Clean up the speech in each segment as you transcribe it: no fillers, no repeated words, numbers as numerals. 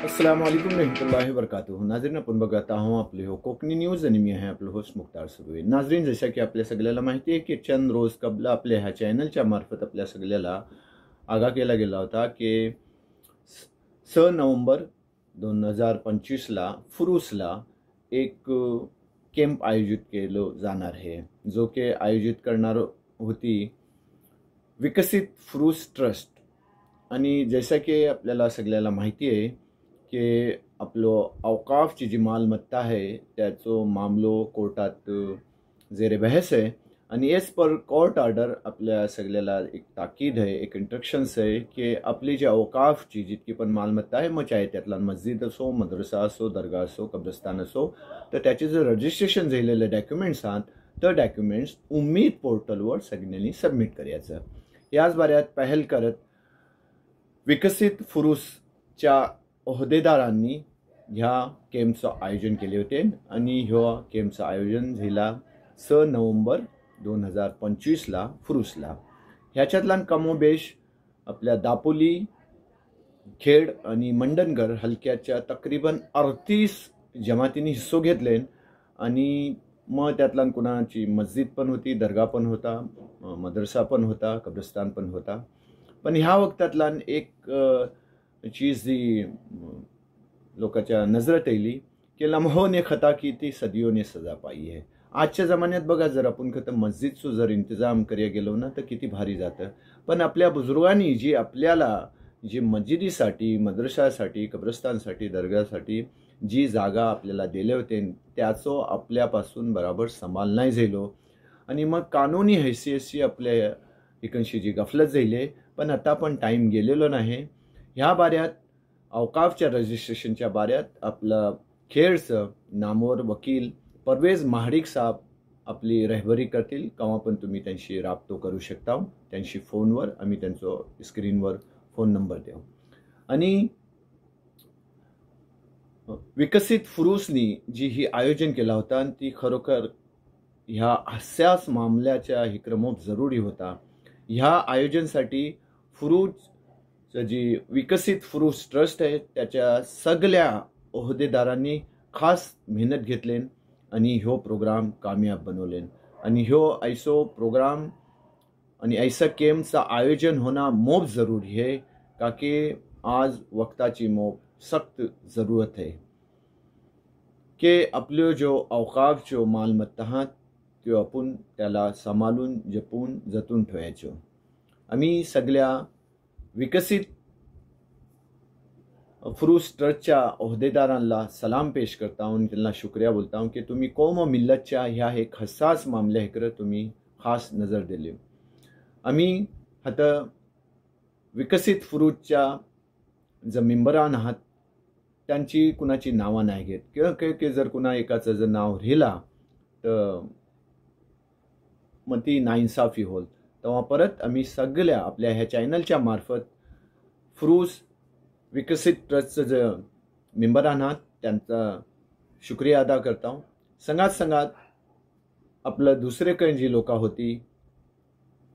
अस्सलाम वालेकुम रहमतुल्लाहि वबरकातुहू. नाजरीन, आपण बघत आहोत आपले हो कोकणी न्यूज आणि मी आहे आपलं होस्ट मुख्तार सुर्वे. नाजरीन, जशा की आपल्या सगळ्याला माहिती आहे की चंद रोज कबल आपल्या ह्या चॅनलच्या मार्फत आपल्या सगळ्याला आगाह केला गेला होता की 6 नोव्हेंबर 2025ला फुरुसला एक कॅम्प आयोजित केलं जाणार आहे, जो की आयोजित करणार होती विकसित फुरुस ट्रस्ट. आणि जैसा की आपल्याला सगळ्याला माहिती आहे की आपलं अवकाफची जी मालमत्ता आहे त्याचो मामलो कोर्टात जेरे बहस आहे. आणि एज पर कोर्ट ऑर्डर आपल्या सगळ्याला एक ताकीद आहे, एक इंस्ट्रक्शन्स आहे की आपली जी अवकाफची जितकी पण मालमत्ता आहे, मग चाहे त्यातला मस्जिद असो, मद्रसा असो, दर्गा असो, कब्रस्तान असो, तर त्याचे जे रजिस्ट्रेशन झालेले डॉक्युमेंट्स आहेत तर डॉक्युमेंट्स उम्मीद पोर्टलवर सगळ्यांनी सबमिट करायचं. याच बाऱ्यात पहल करत विकसित फुरुसच्या ओहदेदारांनी ह्या कॅम्पचं आयोजन केले होते. आणि ह्या कॅम्पचं आयोजन झाला 6 नोव्हेंबर 2025ला फुरुसला. ह्याच्यातला कमोबेश आपल्या दापोली, खेड आणि मंडणगड हलक्याच्या तकरीबन 38 जमातींनी हिस्सो घेतले. आणि मग त्यातला कुणाची मस्जिद पण होती, दर्गा पण होता, मदरसा पण होता, कब्रस्तान पण होता. पण ह्या वक्तातला एक चीज जी लोकांच्या नजरेत येईल की लम्हो ने खता की ती सदियों ने सजा पाई है. आजच्या जमान्यात बघा, जर आपण खतं मस्जिदचं जर इंतजाम करूया गेलो ना तर किती भारी जातं. पण आपल्या बुजुर्गांनी जी आपल्याला जी मस्जिदीसाठी, मद्रसासाठी, कब्रस्तानसाठी, दर्गासाठी जी जागा आपल्याला दिले होते त्याचो आपल्यापासून बराबर संभाल नाही झालो. आणि मग कानूनी हैसियतची आपल्या इकडची जी गफलत झाली. पण आता पण टाईम गेलेलो नाही. ह्या बाऱ्यात अवकाफच्या रजिस्ट्रेशनच्या बाऱ्यात आपलं खेडचं नामवर वकील परवेज महाडिक साहेब आपली रहबरी करतील. केव्हा पण तुम्ही त्यांशी राबतो करू शकता. त्यांशी फोनवर आम्ही त्यांचं स्क्रीनवर फोन नंबर देऊ. आणि विकसित फुरुसनी जी ही आयोजन केला होता ती खरोखर ह्या हास्यास मामल्याच्या हिक्रमोप जरुरी होता. ह्या आयोजनासाठी फुरुस जी विकसित फुरुस ट्रस्ट आहे त्याच्या सगळ्या ओहदेदारांनी खास मेहनत घेतले आणि ह्यो प्रोग्राम कामयाब बनवले. आणि ह्यो ऐसो प्रोग्राम आणि ऐसा कॅम्पचं आयोजन होणं मोप जरूरी आहे, का की आज वक्ताची मोप सख्त जरूरत आहे की आपलो जो अवकाफचो मालमत्ता आहात त्यो आपण त्याला सांभाळून जपून जतून ठेवायचो. आम्ही सगळ्या विकसित फुरुस ट्रस्टच्या ओहदेदारांना सलाम पेश करता हूँ, त्यांना शुक्रिया बोलता हूँ की तुम्ही कौम व मिल्लतच्या ह्या एक हसास मामल्याकडे तुम्ही खास नजर दिली. आम्ही आता विकसित फुरुसच्या जे मेंबरान आहात त्यांची कुणाची नावं नाही घेत किंवा जर कुणा एकाचं जर नाव राहिला तर मग ती नाइंसाफी होईल. तेव्हा परत आम्ही सगळ्या आपल्या ह्या चॅनलच्या मार्फत फुरुस विकसित ट्रस्टचं जे मेंबर आहात त्यांचा शुक्रिया अदा करता हूँ. संगात आपलं दुसरे काही जी लोक होती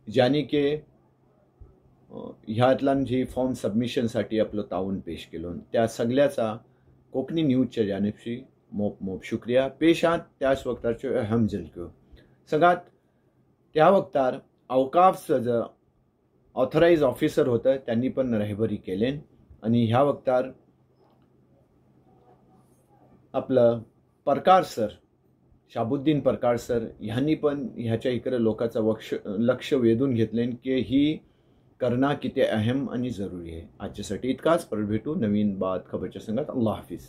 ज्यांनी की ह्यातल्यान जी फॉर्म सबमिशनसाठी आपलं ताऊन पेश केलं त्या सगळ्याचा कोकणी न्यूजच्या जानेबशी मोप शुक्रिया पेश आहात. त्याच वक्ताचे अहम झलक्यो सगळ्यात त्या वक्तार अवकाफचं जे ऑथराइज ऑफिसर होतं त्यांनी पण रहबरी केले. आणि ह्या वक्तार आपलं परकार सर, शाबुद्दीन परकार सर ह्यांनी पण ह्याच्या इकडे लोकांचं लक्ष वेधून घेतले की ही करणं किती अहम आणि जरुरी आहे. आजच्यासाठी इतकाच. परत भेटू नवीन बात खबरच्या संगत. अल्लाह हाफिज.